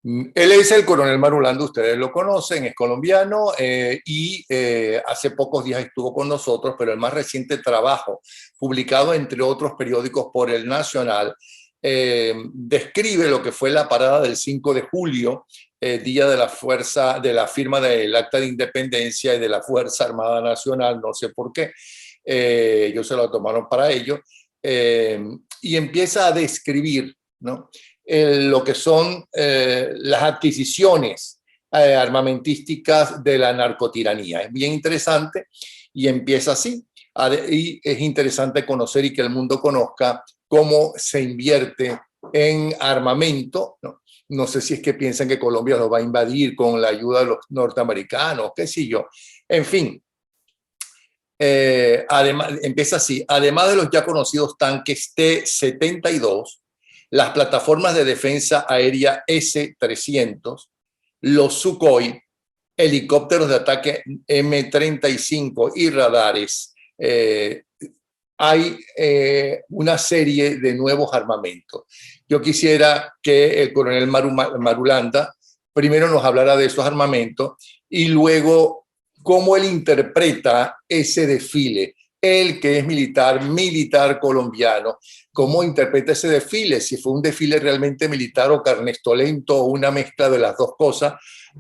Él es el coronel Marulanda, ustedes lo conocen, es colombiano y hace pocos días estuvo con nosotros, pero el más reciente trabajo, publicado entre otros periódicos por El Nacional, describe lo que fue la parada del 5 de julio, día de la fuerza, de la firma del Acta de Independencia y de la Fuerza Armada Nacional, no sé por qué, ellos se lo tomaron para ello, y empieza a describir, ¿no?, lo que son las adquisiciones armamentísticas de la narcotiranía. Es bien interesante y empieza así. Y es interesante conocer y que el mundo conozca cómo se invierte en armamento, ¿no? No sé si es que piensan que Colombia lo va a invadir con la ayuda de los norteamericanos, qué sé yo. En fin, además, empieza así. Además de los ya conocidos tanques T-72, las plataformas de defensa aérea S-300, los Sukhoi, helicópteros de ataque M-35 y radares. Hay una serie de nuevos armamentos. Yo quisiera que el coronel Marulanda primero nos hablara de esos armamentos y luego cómo él interpreta ese desfile. Él, que es militar colombiano, ¿cómo interpreta ese desfile? Si fue un desfile realmente militar o carnestolento o una mezcla de las dos cosas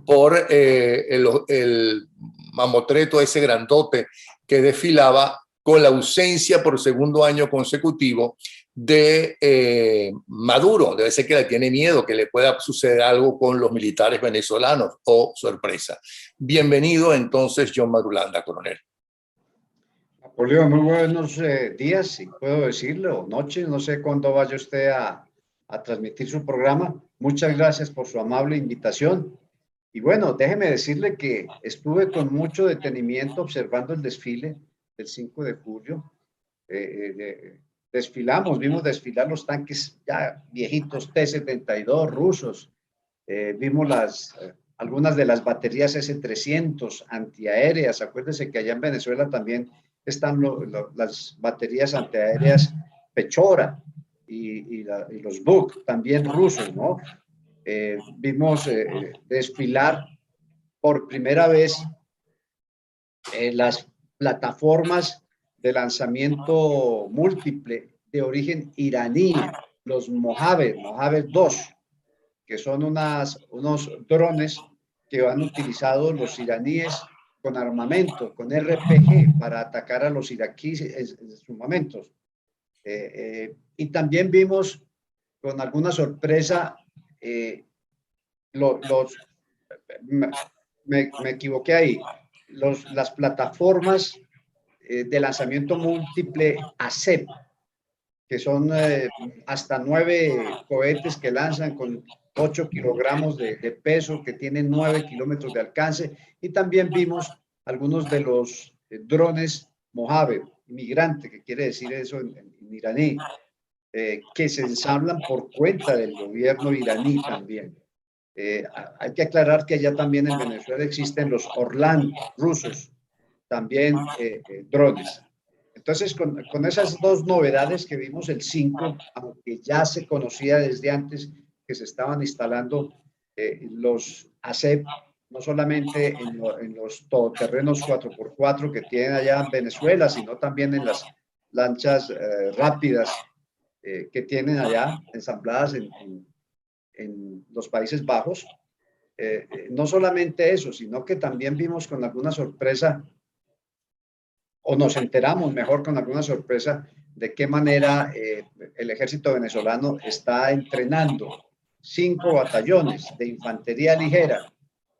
por el mamotreto ese grandote que desfilaba con la ausencia por segundo año consecutivo de Maduro. Debe ser que le tiene miedo que le pueda suceder algo con los militares venezolanos o sorpresa. Bienvenido entonces, John Marulanda, coronel. Napoleón, muy buenos días, si puedo decirlo, o noches, no sé cuándo vaya usted a transmitir su programa. Muchas gracias por su amable invitación. Y bueno, déjeme decirle que estuve con mucho detenimiento observando el desfile del 5 de julio. Vimos desfilar los tanques ya viejitos T-72 rusos. Vimos algunas de las baterías S-300 antiaéreas. Acuérdense que allá en Venezuela también están las baterías antiaéreas Pechora y los Buk, también rusos, ¿no? Vimos desfilar por primera vez las plataformas de lanzamiento múltiple de origen iraní, los Mojave 2, que son unos drones que han utilizado los iraníes con armamento, con RPG, para atacar a los iraquíes en sus momentos. Y también vimos con alguna sorpresa me equivoqué ahí, las plataformas de lanzamiento múltiple ASEP, que son hasta 9 cohetes que lanzan con 8 kilogramos de peso, que tienen 9 kilómetros de alcance. Y también vimos algunos de los drones Mojave, migrante, que quiere decir eso en iraní, que se ensamblan por cuenta del gobierno iraní también. Hay que aclarar que allá también en Venezuela existen los Orlan rusos, también drones. Entonces, con esas dos novedades que vimos el 5, aunque ya se conocía desde antes que se estaban instalando los ASEP, no solamente en los todoterrenos 4x4 que tienen allá en Venezuela, sino también en las lanchas rápidas que tienen allá ensambladas en los Países Bajos. No solamente eso, sino que también vimos con alguna sorpresa, o nos enteramos mejor con alguna sorpresa, de qué manera el ejército venezolano está entrenando 5 batallones de infantería ligera,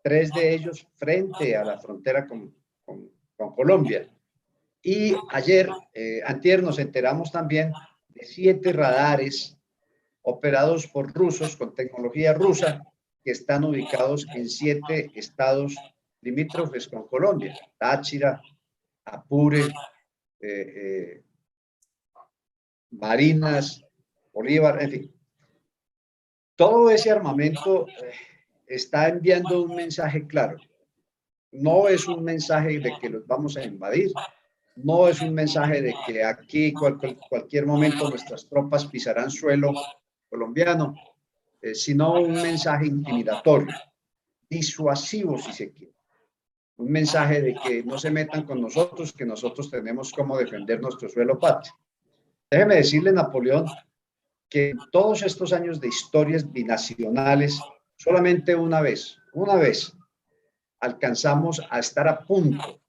3 de ellos frente a la frontera con Colombia. Y ayer, antier, nos enteramos también de 7 radares operados por rusos con tecnología rusa que están ubicados en 7 estados limítrofes con Colombia: Táchira, Apure, Barinas, Bolívar, en fin. Todo ese armamento está enviando un mensaje claro. No es un mensaje de que los vamos a invadir, no es un mensaje de que aquí cualquier momento nuestras tropas pisarán suelo colombiano. sino un mensaje intimidatorio, disuasivo si se quiere. Un mensaje de que no se metan con nosotros, que nosotros tenemos cómo defender nuestro suelo patrio. Déjeme decirle, Napoleón, que en todos estos años de historias binacionales, solamente una vez alcanzamos a estar a punto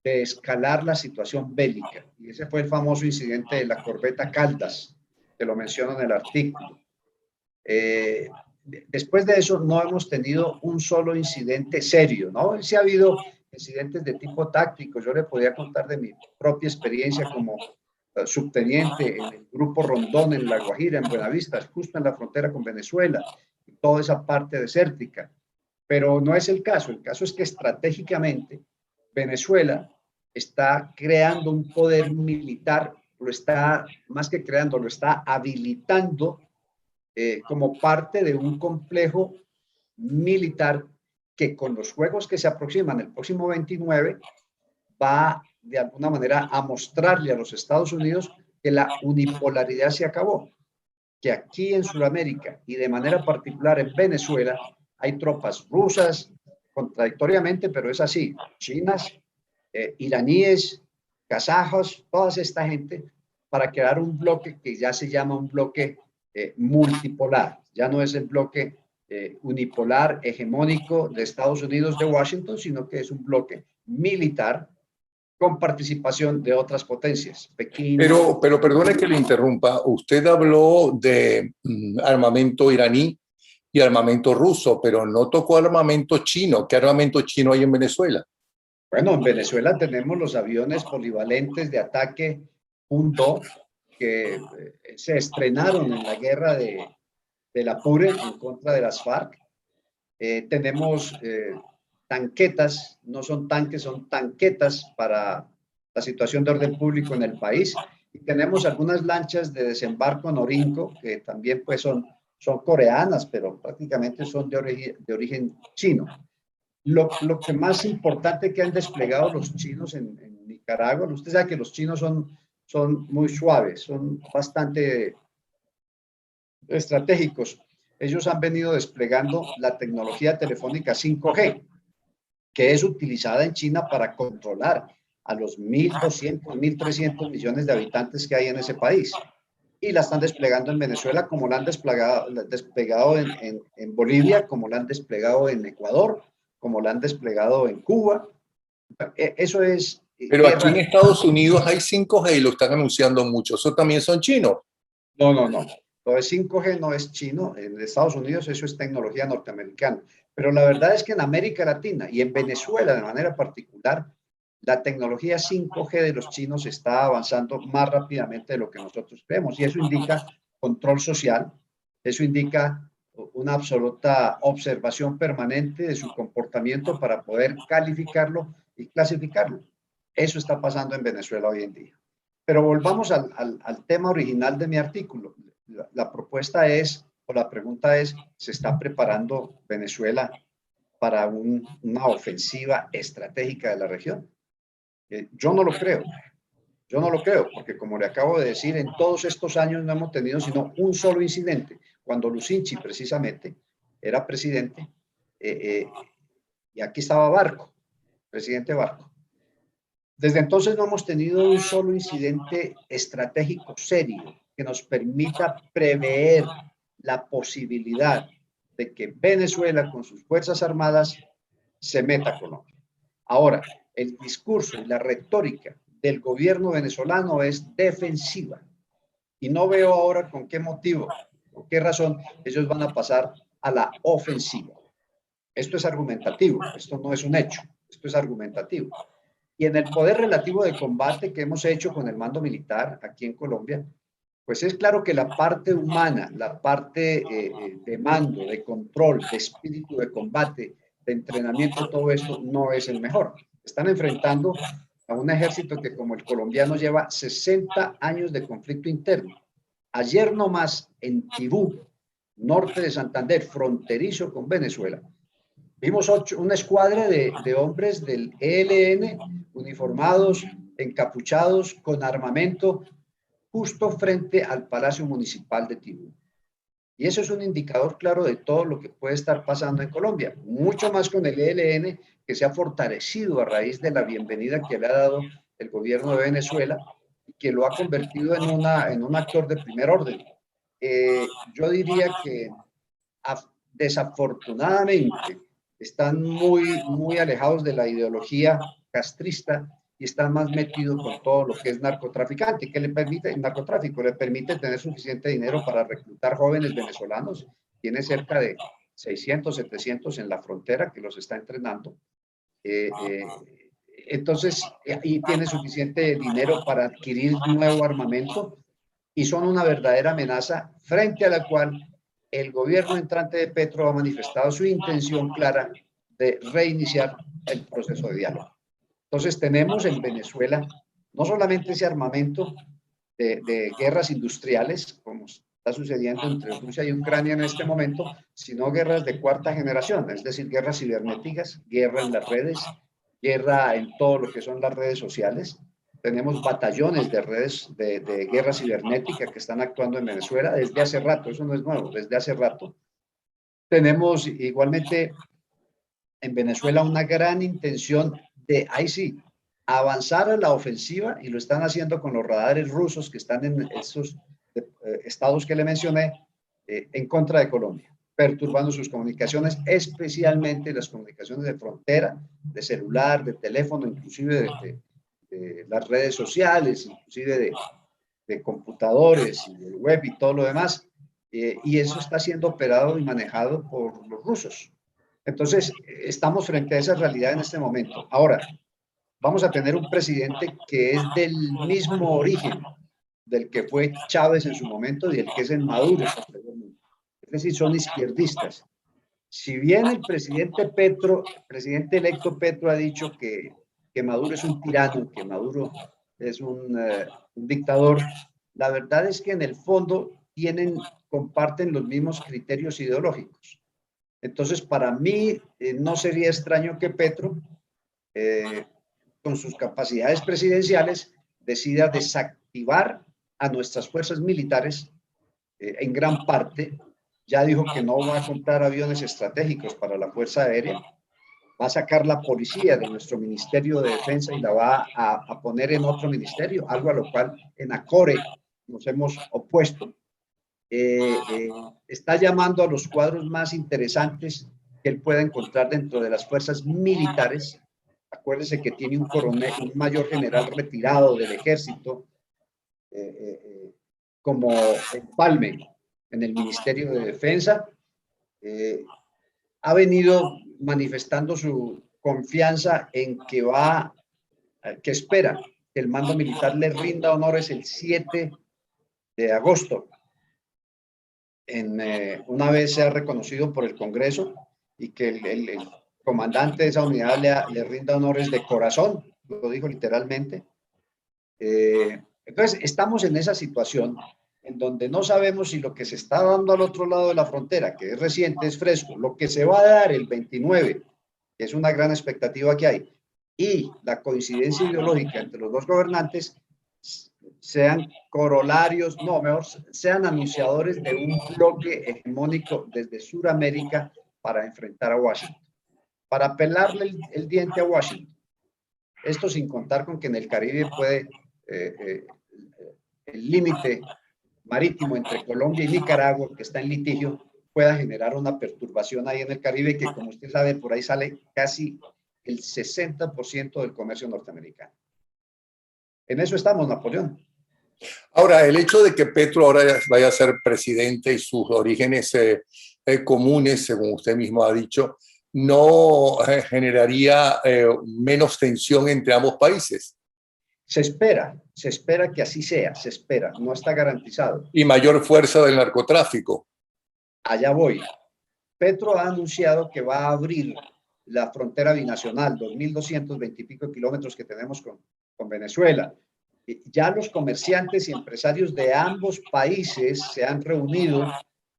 de escalar la situación bélica. Y ese fue el famoso incidente de la corbeta Caldas, que lo menciono en el artículo. Después de eso no hemos tenido un solo incidente serio, ¿no? Sí ha habido incidentes de tipo táctico. Yo le podía contar de mi propia experiencia como subteniente en el grupo Rondón en La Guajira, en Buenavista, justo en la frontera con Venezuela, y toda esa parte desértica. Pero no es el caso. El caso es que estratégicamente Venezuela está creando un poder militar, lo está, más que creando, lo está habilitando como parte de un complejo militar que con los juegos que se aproximan el próximo 29 va de alguna manera a mostrarle a los Estados Unidos que la unipolaridad se acabó, que aquí en Sudamérica y de manera particular en Venezuela hay tropas rusas, contradictoriamente, pero es así, chinas, iraníes, kazajos, toda esta gente, para crear un bloque que ya se llama un bloque multipolar. Ya no es el bloque unipolar hegemónico de Estados Unidos, de Washington, sino que es un bloque militar con participación de otras potencias. Pekín. Pero perdone que le interrumpa. Usted habló de armamento iraní y armamento ruso, pero no tocó armamento chino. ¿Qué armamento chino hay en Venezuela? Bueno, en Venezuela tenemos los aviones polivalentes de ataque Punto que se estrenaron en la guerra del Apure en contra de las FARC. Tenemos tanquetas, no son tanques, son tanquetas para la situación de orden público en el país. Y tenemos algunas lanchas de desembarco en Orinco, que también pues son coreanas, pero prácticamente son de origen chino. Lo que más importante que han desplegado los chinos en Nicaragua, usted sabe que los chinos son muy suaves, son bastante estratégicos. Ellos han venido desplegando la tecnología telefónica 5G, que es utilizada en China para controlar a los 1.200, 1.300 millones de habitantes que hay en ese país. Y la están desplegando en Venezuela, como la han desplegado en Bolivia, como la han desplegado en Ecuador, como la han desplegado en Cuba. Eso es Pero aquí guerra. en Estados Unidos hay 5G y lo están anunciando mucho. ¿Eso también son chinos? No, no, no. Lo de 5G no es chino. En Estados Unidos eso es tecnología norteamericana. Pero la verdad es que en América Latina y en Venezuela de manera particular, la tecnología 5G de los chinos está avanzando más rápidamente de lo que nosotros creemos. Y eso indica control social, eso indica una absoluta observación permanente de su comportamiento para poder calificarlo y clasificarlo. Eso está pasando en Venezuela hoy en día. Pero volvamos al tema original de mi artículo. La propuesta es, o la pregunta es, ¿se está preparando Venezuela para una ofensiva estratégica de la región? Yo no lo creo. Yo no lo creo, porque como le acabo de decir, en todos estos años no hemos tenido sino un solo incidente. Cuando Lucinchi precisamente era presidente, y aquí estaba Barco, presidente Barco. Desde entonces no hemos tenido un solo incidente estratégico serio que nos permita prever la posibilidad de que Venezuela con sus fuerzas armadas se meta a Colombia. Ahora, el discurso y la retórica del gobierno venezolano es defensiva y no veo ahora con qué motivo, por qué razón ellos van a pasar a la ofensiva. Esto es argumentativo, esto no es un hecho, esto es argumentativo. Y en el poder relativo de combate que hemos hecho con el mando militar aquí en Colombia, pues es claro que la parte humana, la parte de mando, de control, de espíritu de combate, de entrenamiento, todo esto no es el mejor. Están enfrentando a un ejército que como el colombiano lleva 60 años de conflicto interno. Ayer nomás en Tibú, norte de Santander, fronterizo con Venezuela, vimos una escuadra de hombres del ELN uniformados, encapuchados, con armamento, justo frente al Palacio Municipal de Tibú. Y eso es un indicador claro de todo lo que puede estar pasando en Colombia. Mucho más con el ELN, que se ha fortalecido a raíz de la bienvenida que le ha dado el gobierno de Venezuela, que lo ha convertido en un actor de primer orden. Yo diría que desafortunadamente están muy alejados de la ideología castrista y están más metidos con todo lo que es narcotraficante, que le permite, el narcotráfico le permite tener suficiente dinero para reclutar jóvenes venezolanos. Tiene cerca de 600, 700 en la frontera que los está entrenando. Entonces, ahí tiene suficiente dinero para adquirir nuevo armamento y son una verdadera amenaza frente a la cual el gobierno entrante de Petro ha manifestado su intención clara de reiniciar el proceso de diálogo. Entonces tenemos en Venezuela no solamente ese armamento de guerras industriales, como está sucediendo entre Rusia y Ucrania en este momento, sino guerras de cuarta generación, es decir, guerras cibernéticas, guerra en las redes, guerra en todo lo que son las redes sociales. Tenemos batallones de redes de guerra cibernética que están actuando en Venezuela desde hace rato, eso no es nuevo, desde hace rato. Tenemos igualmente en Venezuela una gran intención de, ahí sí, avanzar a la ofensiva y lo están haciendo con los radares rusos que están en esos estados que le mencioné en contra de Colombia, perturbando sus comunicaciones, especialmente las comunicaciones de frontera, de celular, de teléfono, inclusive de las redes sociales, inclusive de computadores y del web y todo lo demás. Y eso está siendo operado y manejado por los rusos. Entonces, estamos frente a esa realidad en este momento. Ahora, vamos a tener un presidente que es del mismo origen del que fue Chávez en su momento y del que es el Maduro posteriormente. Es decir, son izquierdistas. Si bien el presidente presidente electo Petro ha dicho que Maduro es un tirano, que Maduro es un dictador, la verdad es que en el fondo comparten los mismos criterios ideológicos. Entonces, para mí, no sería extraño que Petro, con sus capacidades presidenciales, decida desactivar a nuestras fuerzas militares en gran parte. Ya dijo que no va a comprar aviones estratégicos para la Fuerza Aérea, va a sacar la policía de nuestro Ministerio de Defensa y la va a poner en otro ministerio, algo a lo cual en ACORE nos hemos opuesto. Está llamando a los cuadros más interesantes que él pueda encontrar dentro de las fuerzas militares. Acuérdese que tiene un coronel, un mayor general retirado del ejército, como Palme en el Ministerio de Defensa. Ha venido manifestando su confianza en que espera que el mando militar le rinda honores el 7 de agosto. Una vez sea reconocido por el Congreso y que el comandante de esa unidad le rinda honores de corazón, lo dijo literalmente. Entonces, estamos en esa situación en donde no sabemos si lo que se está dando al otro lado de la frontera, que es reciente, es fresco, lo que se va a dar el 29, que es una gran expectativa que hay, y la coincidencia ideológica entre los dos gobernantes, sean corolarios, no, mejor, sean anunciadores de un bloque hegemónico desde Sudamérica para enfrentar a Washington, para pelarle el diente a Washington. Esto sin contar con que en el Caribe puede el límite marítimo entre Colombia y Nicaragua, que está en litigio, pueda generar una perturbación ahí en el Caribe, que como usted sabe, por ahí sale casi el 60% del comercio norteamericano. En eso estamos, Napoleón. Ahora, el hecho de que Petro ahora vaya a ser presidente y sus orígenes comunes, según usted mismo ha dicho, no generaría menos tensión entre ambos países. Se espera que así sea, se espera, no está garantizado. Y mayor fuerza del narcotráfico. Allá voy. Petro ha anunciado que va a abrir la frontera binacional, 2.220 y pico kilómetros que tenemos con Venezuela. Ya los comerciantes y empresarios de ambos países se han reunido,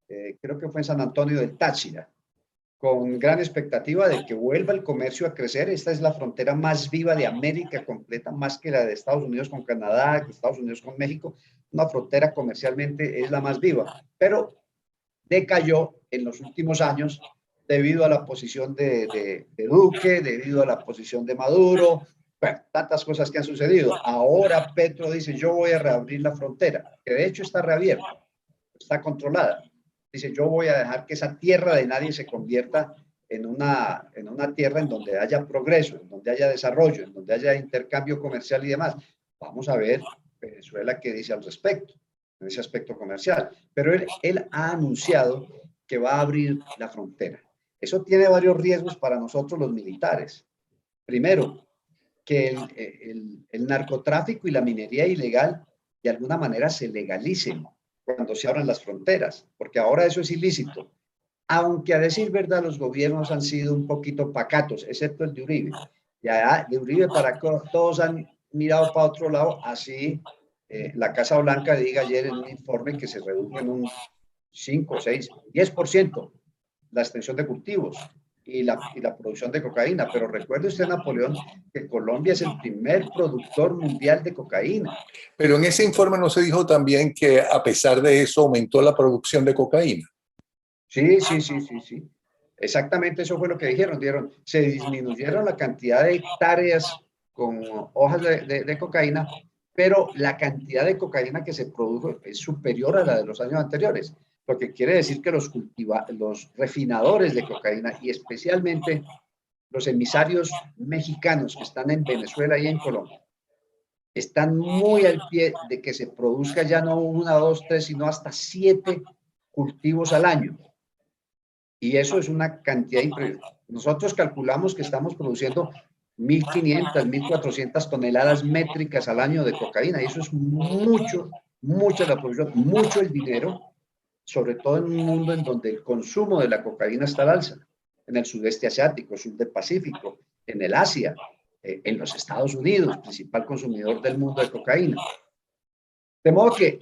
creo que fue en San Antonio del Táchira, con gran expectativa de que vuelva el comercio a crecer. Esta es la frontera más viva de América completa, más que la de Estados Unidos con Canadá, que Estados Unidos con México. Una frontera comercialmente es la más viva, pero decayó en los últimos años debido a la posición de Duque, debido a la posición de Maduro, bueno, tantas cosas que han sucedido. Ahora Petro dice, yo voy a reabrir la frontera, que de hecho está reabierta, está controlada. Dice, yo voy a dejar que esa tierra de nadie se convierta en una tierra en donde haya progreso, en donde haya desarrollo, en donde haya intercambio comercial y demás. Vamos a ver Venezuela qué dice al respecto, en ese aspecto comercial. Pero él ha anunciado que va a abrir la frontera. Eso tiene varios riesgos para nosotros los militares. Primero, que el narcotráfico y la minería ilegal de alguna manera se legalicen cuando se abran las fronteras, porque ahora eso es ilícito. Aunque a decir verdad los gobiernos han sido un poquito pacatos, excepto el de Uribe. Ya de Uribe para acá todos han mirado para otro lado, así la Casa Blanca diga ayer en un informe que se redujo en un 5, 6, 10% la extensión de cultivos y la producción de cocaína. Pero recuerde usted, Napoleón, que Colombia es el primer productor mundial de cocaína. Pero en ese informe no se dijo también que a pesar de eso aumentó la producción de cocaína. Sí, sí, sí, sí, sí. Exactamente eso fue lo que dijeron. Se disminuyeron la cantidad de hectáreas con hojas de cocaína, pero la cantidad de cocaína que se produjo es superior a la de los años anteriores. Lo que quiere decir que los refinadores de cocaína y especialmente los emisarios mexicanos que están en Venezuela y en Colombia están muy al pie de que se produzca ya no 1, 2, 3, sino hasta 7 cultivos al año. Y eso es una cantidad increíble. Nosotros calculamos que estamos produciendo 1.500, 1.400 toneladas métricas al año de cocaína. Y eso es mucho, mucha la producción, mucho el dinero, sobre todo en un mundo en donde el consumo de la cocaína está al alza. En el sudeste asiático, sur del Pacífico, en el Asia, en los Estados Unidos, principal consumidor del mundo de cocaína. De modo que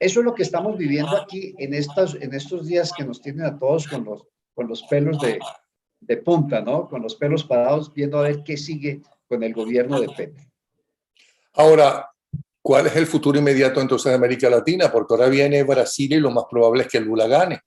eso es lo que estamos viviendo aquí en estos días que nos tienen a todos con los pelos de punta, ¿no? Con los pelos parados, viendo a ver qué sigue con el gobierno de Petro. Ahora, ¿cuál es el futuro inmediato entonces de América Latina? Porque ahora viene Brasil y lo más probable es que Lula gane.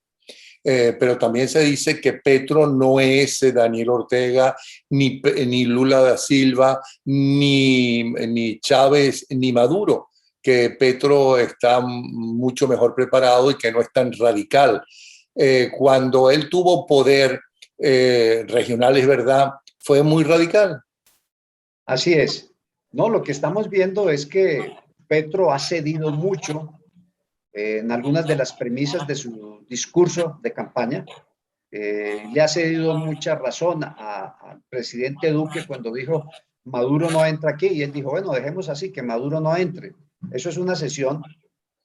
Pero también se dice que Petro no es Daniel Ortega, ni Lula da Silva, ni Chávez, ni Maduro, que Petro está mucho mejor preparado y que no es tan radical. Cuando él tuvo poder regional, es verdad, fue muy radical. Así es. No, lo que estamos viendo es que Petro ha cedido mucho en algunas de las premisas de su discurso de campaña. Le ha cedido mucha razón al presidente Duque cuando dijo Maduro no entra aquí, y él dijo, bueno, dejemos así, que Maduro no entre. Eso es una cesión,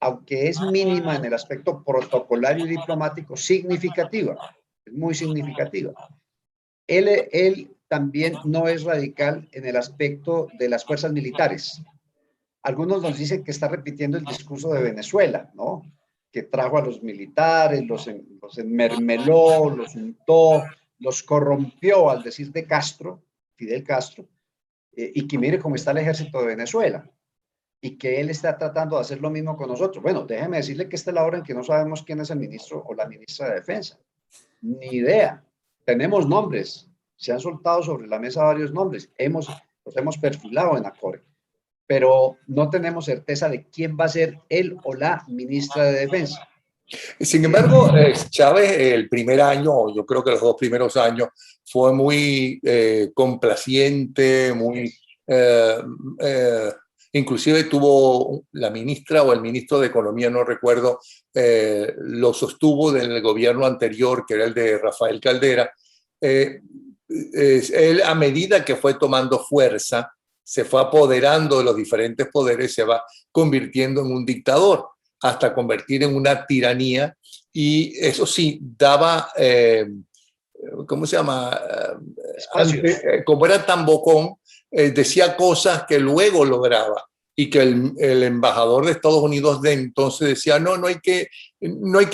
aunque es mínima en el aspecto protocolario y diplomático, significativa, es muy significativa. Él también no es radical en el aspecto de las fuerzas militares. Algunos nos dicen que está repitiendo el discurso de Venezuela, ¿no? Que trajo a los militares, los enmermeló, los untó, los corrompió, al decir de Castro, Fidel Castro, y que mire cómo está el ejército de Venezuela, y que él está tratando de hacer lo mismo con nosotros. Bueno, déjeme decirle que esta es la hora en que no sabemos quién es el ministro o la ministra de Defensa. Ni idea. Tenemos nombres, se han soltado sobre la mesa varios nombres, los hemos perfilado en ACORE, pero no tenemos certeza de quién va a ser él o la ministra de Defensa. Sin embargo, Chávez el primer año, yo creo que los 2 primeros años, fue muy complaciente, muy... inclusive tuvo la ministra o el ministro de Economía, no recuerdo, lo sostuvo del gobierno anterior, que era el de Rafael Caldera. Él, a medida que fue tomando fuerza, se fue apoderando de los diferentes poderes, se va convirtiendo en un dictador, hasta convertir en una tiranía, y eso sí, daba, ¿cómo se llama? Como era tan bocón, decía cosas que luego lograba, y que el embajador de Estados Unidos de entonces decía, no hay que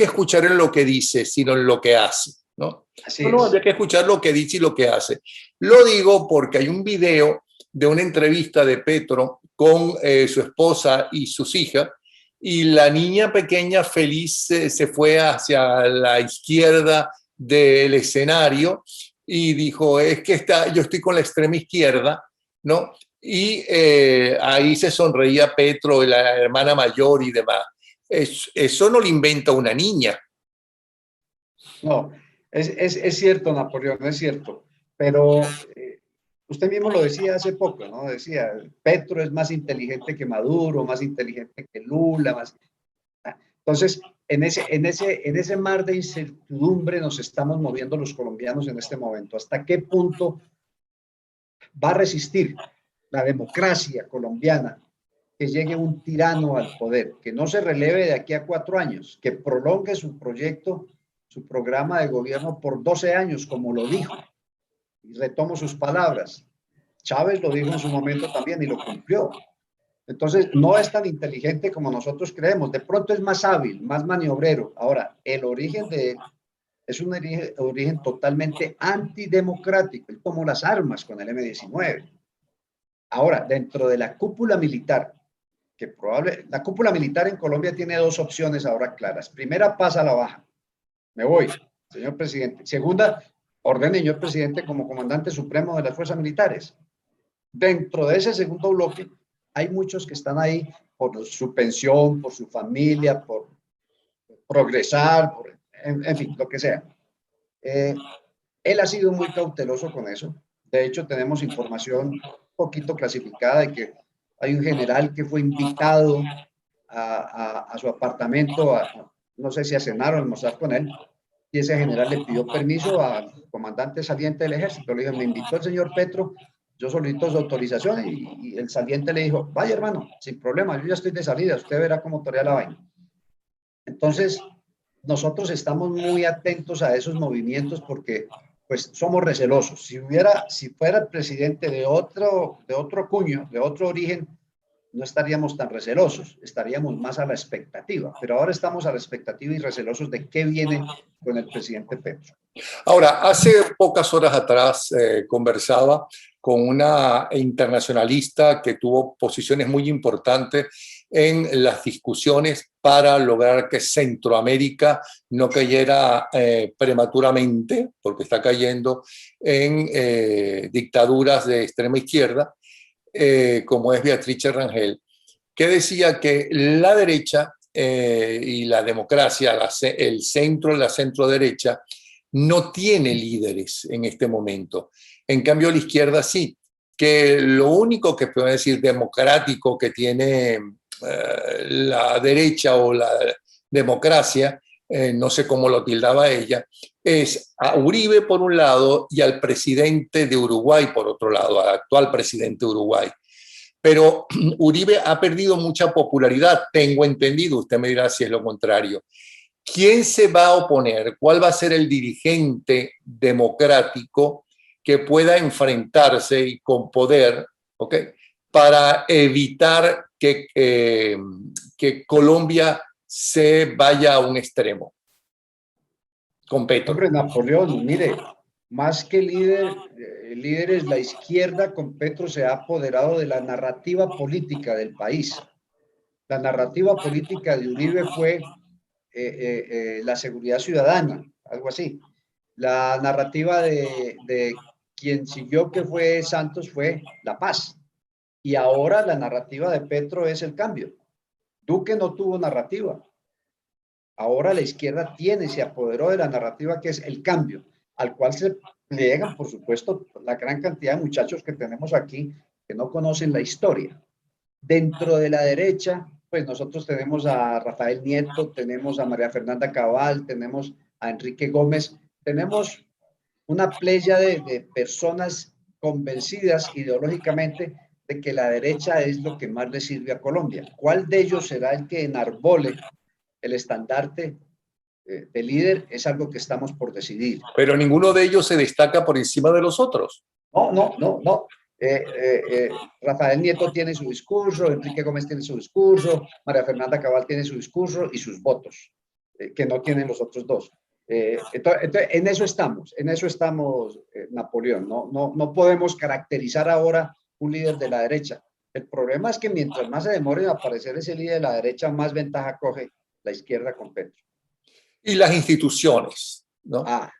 escuchar en lo que dice, sino en lo que hace, ¿no? No, había que escuchar lo que dice y lo que hace. Lo digo porque hay un video de una entrevista de Petro con su esposa y sus hijas, y la niña pequeña feliz se fue hacia la izquierda del escenario y dijo, es que yo estoy con la extrema izquierda, ¿no? Y ahí se sonreía Petro, la hermana mayor y demás. Eso no lo inventa una niña. No, es cierto, Napoleón, es cierto, pero usted mismo lo decía hace poco, ¿no? Decía, Petro es más inteligente que Maduro, más inteligente que Lula, más... Entonces, en ese mar de incertidumbre nos estamos moviendo los colombianos en este momento. ¿Hasta qué punto va a resistir la democracia colombiana que llegue un tirano al poder, que no se releve de aquí a 4 años, que prolongue su proyecto, su programa de gobierno por 12 años, como lo dijo? Y retomo sus palabras. Chávez lo dijo en su momento también y lo cumplió. Entonces, no es tan inteligente como nosotros creemos. De pronto es más hábil, más maniobrero. Ahora, el origen de él es un origen totalmente antidemocrático. Él tomó las armas con el M-19. Ahora, dentro de la cúpula militar, la cúpula militar en Colombia tiene dos opciones ahora claras. Primera, pasa a la baja. Me voy, señor presidente. Segunda, ordene, señor presidente, como comandante supremo de las fuerzas militares. Dentro de ese segundo bloque, hay muchos que están ahí por su pensión, por su familia, por progresar, en fin, lo que sea. Él ha sido muy cauteloso con eso. De hecho, tenemos información un poquito clasificada de que hay un general que fue invitado a su apartamento, no sé si a cenar o a almorzar con él, y ese general le pidió permiso al comandante saliente del ejército. Le dijo, me invitó el señor Petro, yo solicito su autorización, y el saliente le dijo, vaya hermano, sin problema, yo ya estoy de salida, usted verá cómo torea la vaina. Entonces, nosotros estamos muy atentos a esos movimientos porque pues somos recelosos. Si fuera el presidente de otro cuño, de otro origen, no estaríamos tan recelosos, estaríamos más a la expectativa, pero ahora estamos a la expectativa y recelosos de qué viene con el presidente Petro. Ahora, hace pocas horas atrás conversaba con una internacionalista que tuvo posiciones muy importantes en las discusiones para lograr que Centroamérica no cayera prematuramente, porque está cayendo en dictaduras de extrema izquierda, como es Beatriz Rangel, que decía que la derecha y la democracia, el centro, la centro derecha, no tiene líderes en este momento. En cambio, la izquierda sí, que lo único que puede decir democrático que tiene la derecha o la democracia, no sé cómo lo tildaba ella, es a Uribe por un lado y al presidente de Uruguay por otro lado, al actual presidente de Uruguay. Pero Uribe ha perdido mucha popularidad, tengo entendido, usted me dirá si es lo contrario. ¿Quién se va a oponer? ¿Cuál va a ser el dirigente democrático que pueda enfrentarse y con poder, ¿okay?, para evitar que Colombia se vaya a un extremo con Petro? Hombre, Napoleón, mire, más que líderes, la izquierda con Petro se ha apoderado de la narrativa política del país. La narrativa política de Uribe fue la seguridad ciudadana, algo así. La narrativa de quien siguió, que fue Santos, fue la paz. Y ahora la narrativa de Petro es el cambio. Duque no tuvo narrativa. Ahora la izquierda se apoderó de la narrativa que es el cambio, al cual se pliegan, por supuesto, la gran cantidad de muchachos que tenemos aquí que no conocen la historia. Dentro de la derecha, pues nosotros tenemos a Rafael Nieto, tenemos a María Fernanda Cabal, tenemos a Enrique Gómez, tenemos una playa de personas convencidas ideológicamente de que la derecha es lo que más le sirve a Colombia. ¿Cuál de ellos será el que enarbole el estandarte de líder? Es algo que estamos por decidir. Pero ninguno de ellos se destaca por encima de los otros. No. Rafael Nieto tiene su discurso, Enrique Gómez tiene su discurso, María Fernanda Cabal tiene su discurso y sus votos, que no tienen los otros dos. Entonces, en eso estamos, Napoleón. No podemos caracterizar ahora un líder de la derecha. El problema es que mientras más se demore en aparecer ese líder de la derecha, más ventaja coge la izquierda con Petro. Y las instituciones, ¿no? Ah,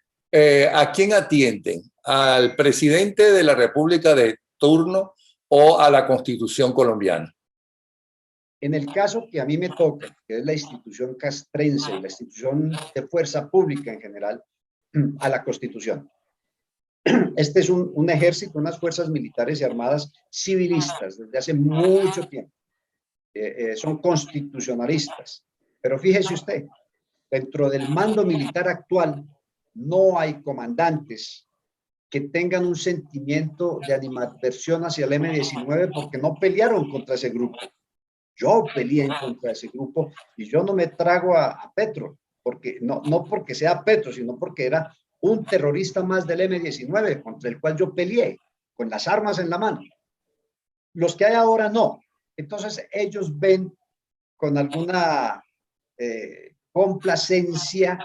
¿A quién atienden? ¿Al presidente de la República de turno o a la Constitución colombiana? en el caso que a mí me toca, que es la institución castrense y la institución de fuerza pública en general, a la Constitución. Este es un ejército, unas fuerzas militares y armadas civilistas desde hace mucho tiempo. Son constitucionalistas. Pero fíjese usted, dentro del mando militar actual no hay comandantes que tengan un sentimiento de animadversión hacia el M-19 porque no pelearon contra ese grupo. Yo peleé en contra de ese grupo y yo no me trago a Petro, porque no porque sea Petro, sino porque era un terrorista más del M-19 contra el cual yo peleé con las armas en la mano. Los que hay ahora no. Entonces ellos ven con alguna complacencia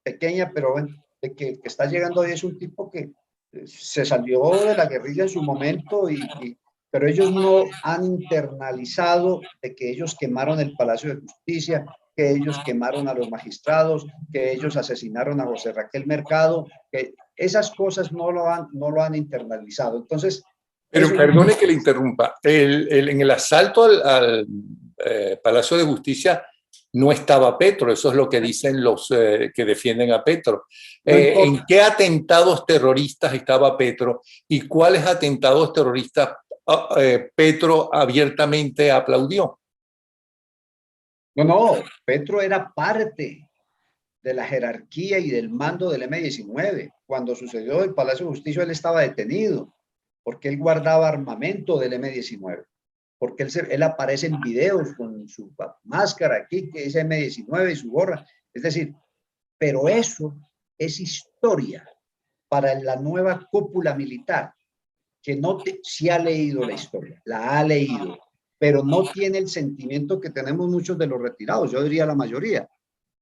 pequeña, pero bueno, de que está llegando hoy es un tipo que se salió de la guerrilla en su momento, pero ellos no han internalizado de que ellos quemaron el Palacio de Justicia, que ellos quemaron a los magistrados, que ellos asesinaron a José Raquel Mercado, que esas cosas no lo han internalizado. Entonces, pero eso perdone que le interrumpa. En el asalto al Palacio de Justicia no estaba Petro, eso es lo que dicen los que defienden a Petro. no ¿En importa. qué atentados terroristas estaba Petro y cuáles atentados terroristas Petro abiertamente aplaudió? No, Petro era parte de la jerarquía y del mando del M-19. Cuando sucedió el Palacio de Justicia, él estaba detenido porque él guardaba armamento del M-19, porque él aparece en videos con su máscara aquí, que es M-19 y su gorra. Es decir, pero eso es historia para la nueva cúpula militar, que sí ha leído la historia, la ha leído, pero no tiene el sentimiento que tenemos muchos de los retirados, yo diría la mayoría,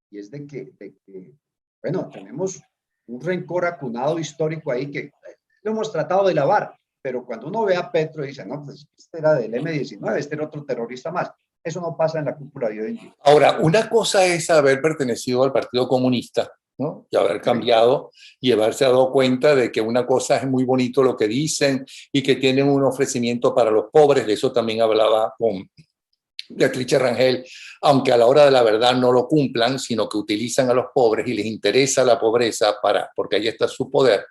y es de que bueno, tenemos un rencor acunado histórico ahí que lo hemos tratado de lavar, pero cuando uno ve a Petro dice, no, pues este era del M-19, este era otro terrorista más. Eso no pasa en la cúpula de hoy en día. Ahora, una cosa es haber pertenecido al Partido Comunista, ¿no? Y haber cambiado y haberse dado cuenta de que una cosa es muy bonito lo que dicen y que tienen un ofrecimiento para los pobres. De eso también hablaba con Beatriz Rangel, aunque a la hora de la verdad no lo cumplan, sino que utilizan a los pobres y les interesa la pobreza porque ahí está su poder,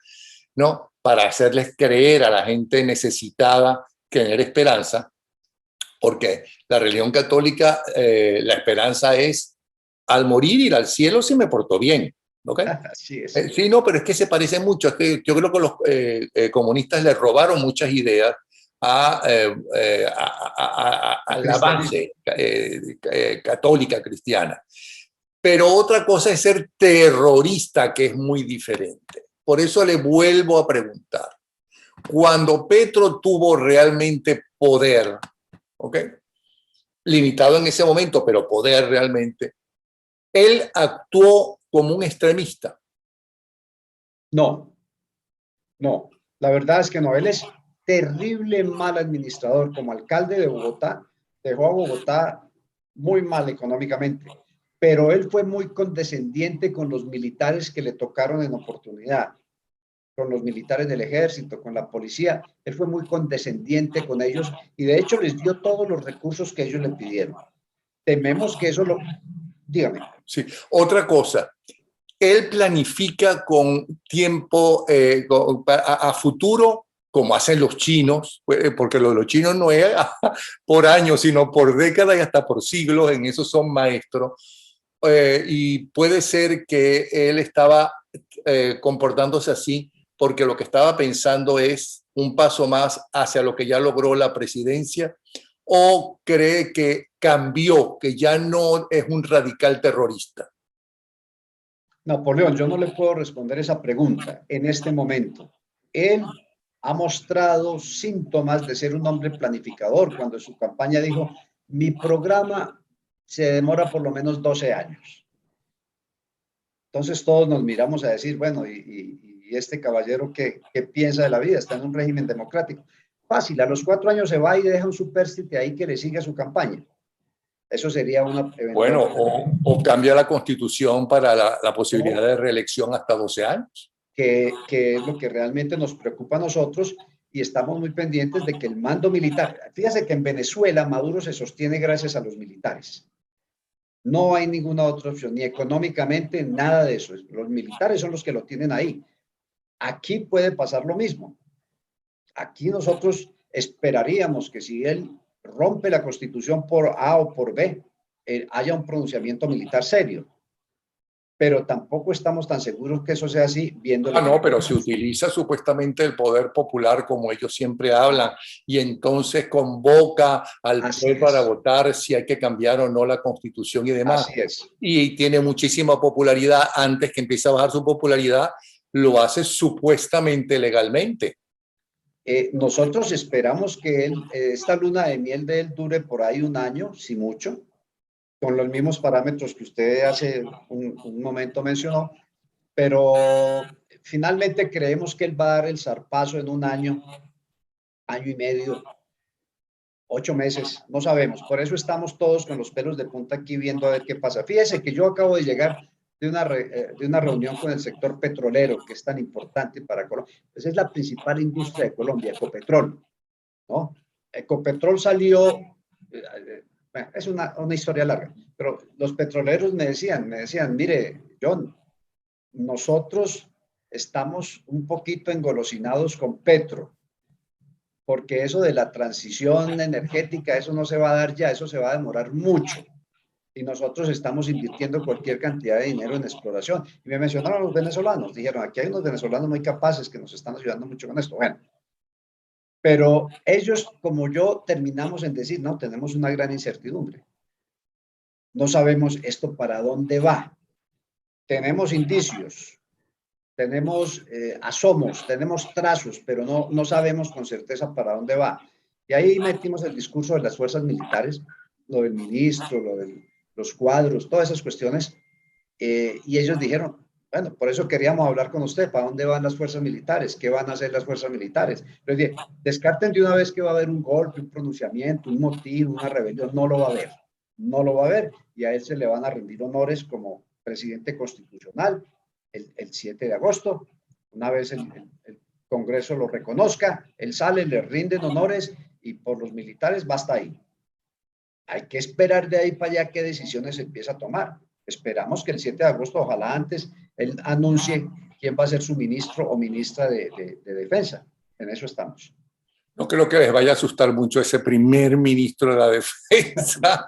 ¿no? Para hacerles creer a la gente necesitada tener esperanza, porque la religión católica, la esperanza es al morir ir al cielo si me porto bien, ¿ok? Así es. Sí, no, pero es que se parece mucho. Es que yo creo que los comunistas le robaron muchas ideas a la base católica cristiana. Pero otra cosa es ser terrorista, que es muy diferente. Por eso le vuelvo a preguntar. Cuando Petro tuvo realmente poder, ¿ok? Limitado en ese momento, pero poder realmente, él actuó como un extremista. No, no, la verdad es que no. Él es terrible mal administrador. Como alcalde de Bogotá, dejó a Bogotá muy mal económicamente, pero él fue muy condescendiente con los militares que le tocaron en oportunidad, con los militares del ejército, con la policía. Él fue muy condescendiente con ellos y de hecho les dio todos los recursos que ellos le pidieron. Tememos que eso lo... Dígame. Sí. Otra cosa, él planifica con tiempo a futuro, como hacen los chinos, porque los chinos no es por años, sino por décadas y hasta por siglos, en eso son maestros. Y puede ser que él estaba comportándose así porque lo que estaba pensando es un paso más hacia lo que ya logró la presidencia, o cree que cambió, que ya no es un radical terrorista. Napoleón, yo no le puedo responder esa pregunta en este momento. Él ha mostrado síntomas de ser un hombre planificador cuando en su campaña dijo, mi programa se demora por lo menos 12 años. Entonces todos nos miramos a decir, bueno, ¿y este caballero qué piensa de la vida? Está en un régimen democrático. Fácil, a los 4 años se va y deja un superstite ahí que le siga su campaña. Eso sería una Bueno, eventual o cambia la constitución para la posibilidad de reelección hasta 12 años. que es lo que realmente nos preocupa a nosotros y estamos muy pendientes de que el mando militar, fíjese que en Venezuela Maduro se sostiene gracias a los militares. No hay ninguna otra opción, ni económicamente, nada de eso. Los militares son los que lo tienen ahí. Aquí puede pasar lo mismo. Aquí nosotros esperaríamos que si él rompe la constitución por A o por B, haya un pronunciamiento militar serio. Pero tampoco estamos tan seguros que eso sea así, viendo lo No, pero se utiliza supuestamente el poder popular como ellos siempre hablan y entonces convoca al pueblo para votar si hay que cambiar o no la constitución y demás. Así es. Y tiene muchísima popularidad. Antes que empiece a bajar su popularidad, lo hace supuestamente legalmente. Nosotros esperamos que esta luna de miel de él dure por ahí 1 año, si mucho, con los mismos parámetros que usted hace un momento mencionó, pero finalmente creemos que él va a dar el zarpazo en 1 año, año y medio, 8 meses, no sabemos. Por eso estamos todos con los pelos de punta aquí viendo a ver qué pasa. Fíjese que yo acabo de llegar de una reunión con el sector petrolero, que es tan importante para Colombia. Pues es la principal industria de Colombia, Ecopetrol, ¿no? Ecopetrol salió, es una historia larga, pero los petroleros me decían, mire, John, nosotros estamos un poquito engolosinados con Petro, porque eso de la transición energética, eso no se va a dar ya, eso se va a demorar mucho. Y nosotros estamos invirtiendo cualquier cantidad de dinero en exploración. Y me mencionaron los venezolanos, dijeron, aquí hay unos venezolanos muy capaces que nos están ayudando mucho con esto. Bueno, pero ellos, como yo, terminamos en decir, no, tenemos una gran incertidumbre. No sabemos esto para dónde va. Tenemos indicios, tenemos asomos, tenemos trazos, pero no sabemos con certeza para dónde va. Y ahí metimos el discurso de las fuerzas militares, lo del ministro, lo de los cuadros, todas esas cuestiones, y ellos dijeron, bueno, por eso queríamos hablar con usted, ¿para dónde van las fuerzas militares? ¿Qué van a hacer las fuerzas militares? Les dije, descarten de una vez que va a haber un golpe, un pronunciamiento, un motín, una rebelión, no lo va a haber, no lo va a haber, y a él se le van a rendir honores como presidente constitucional el 7 de agosto, una vez el Congreso lo reconozca, él sale, le rinden honores y por los militares basta ahí. Hay que esperar de ahí para allá qué decisiones se empieza a tomar. Esperamos que el 7 de agosto, ojalá antes, él anuncie quién va a ser su ministro o ministra de Defensa. En eso estamos. No creo que les vaya a asustar mucho ese primer ministro de la Defensa,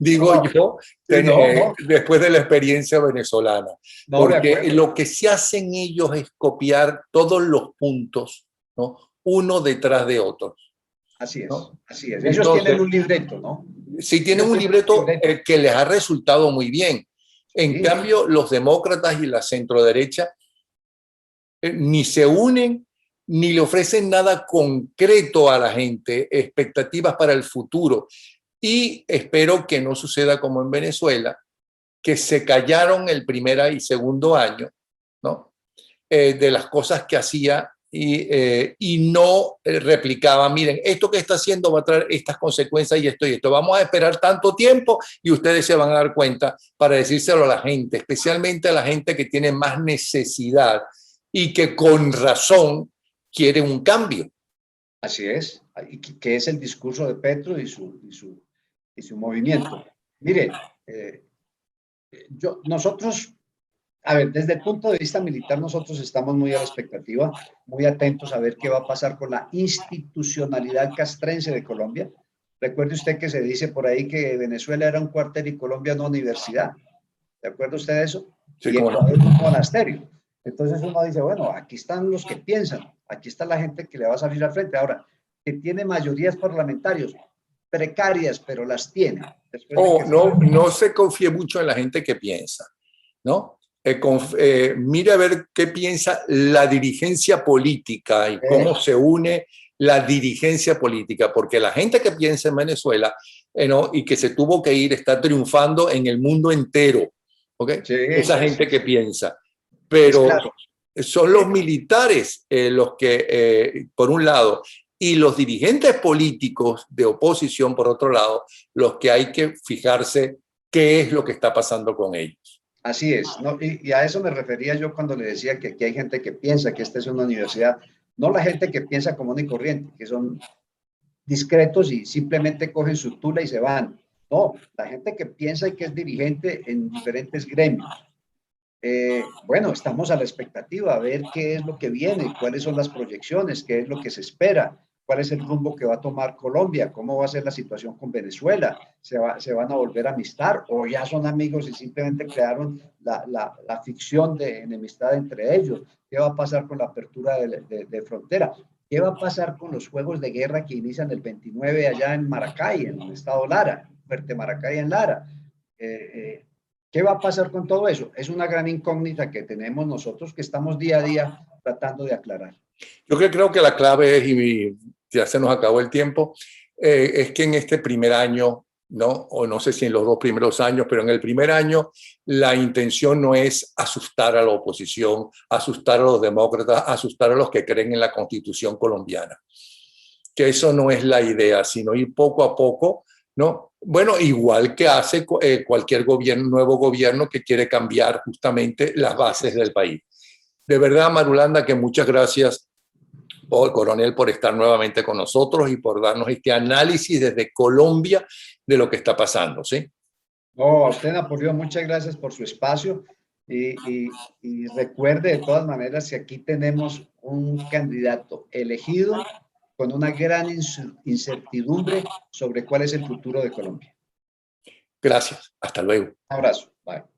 digo yo, después de la experiencia venezolana. Porque lo que sí hacen ellos es copiar todos los puntos, ¿no? Uno detrás de otro. Así es, ¿no? así es. Ellos entonces tienen un libreto, ¿no? Sí, tienen un libreto que les ha resultado muy bien. En cambio, los demócratas y la centroderecha ni se unen ni le ofrecen nada concreto a la gente, expectativas para el futuro. Y espero que no suceda como en Venezuela, que se callaron el primer y segundo año, ¿no? De las cosas que hacía y no replicaban, miren, esto que está haciendo va a traer estas consecuencias y esto. Vamos a esperar tanto tiempo y ustedes se van a dar cuenta para decírselo a la gente, especialmente a la gente que tiene más necesidad y que con razón quiere un cambio. Así es, que es el discurso de Petro y su movimiento. Mire, nosotros, a ver, desde el punto de vista militar, nosotros estamos muy a la expectativa, muy atentos a ver qué va a pasar con la institucionalidad castrense de Colombia. Recuerde usted que se dice por ahí que Venezuela era un cuartel y Colombia una universidad. ¿De acuerdo usted de eso? Sí, y Ecuador un monasterio. Entonces uno dice, bueno, aquí están los que piensan, aquí está la gente que le va a salir al frente. Ahora, que tiene mayorías parlamentarias precarias, pero las tiene. No se confíe mucho en la gente que piensa, ¿no? Mire a ver qué piensa la dirigencia política y cómo se une la dirigencia política, porque la gente que piensa en Venezuela ¿no? y que se tuvo que ir está triunfando en el mundo entero, ¿okay? Sí, esa gente que piensa. Pero, claro, son los militares los que, por un lado, y los dirigentes políticos de oposición, por otro lado, los que hay que fijarse qué es lo que está pasando con ellos. Así es, ¿no? Y a eso me refería yo cuando le decía que aquí hay gente que piensa que esta es una universidad, no la gente que piensa común y corriente, que son discretos y simplemente cogen su tula y se van. No, la gente que piensa y que es dirigente en diferentes gremios. Bueno, estamos a la expectativa a ver qué es lo que viene, cuáles son las proyecciones, qué es lo que se espera, cuál es el rumbo que va a tomar Colombia, cómo va a ser la situación con Venezuela, se van a volver a amistar o ya son amigos y simplemente crearon la ficción de enemistad entre ellos, qué va a pasar con la apertura de frontera, qué va a pasar con los juegos de guerra que inician el 29 allá en Maracay, en el estado Lara, Fuerte Maracay en Lara. ¿Qué va a pasar con todo eso? Es una gran incógnita que tenemos nosotros que estamos día a día tratando de aclarar. Yo creo que la clave es, y ya se nos acabó el tiempo, es que en este primer año, ¿no? O no sé si en los 2 primeros años, pero en el primer año la intención no es asustar a la oposición, asustar a los demócratas, asustar a los que creen en la Constitución colombiana. Que eso no es la idea, sino ir poco a poco, ¿no? Bueno, igual que hace cualquier gobierno, nuevo gobierno que quiere cambiar justamente las bases del país. De verdad, Marulanda, que muchas gracias, coronel, por estar nuevamente con nosotros y por darnos este análisis desde Colombia de lo que está pasando, ¿sí? No, a usted, Napoleón, muchas gracias por su espacio y recuerde de todas maneras que aquí tenemos un candidato elegido con una gran incertidumbre sobre cuál es el futuro de Colombia. Gracias. Hasta luego. Un abrazo. Bye.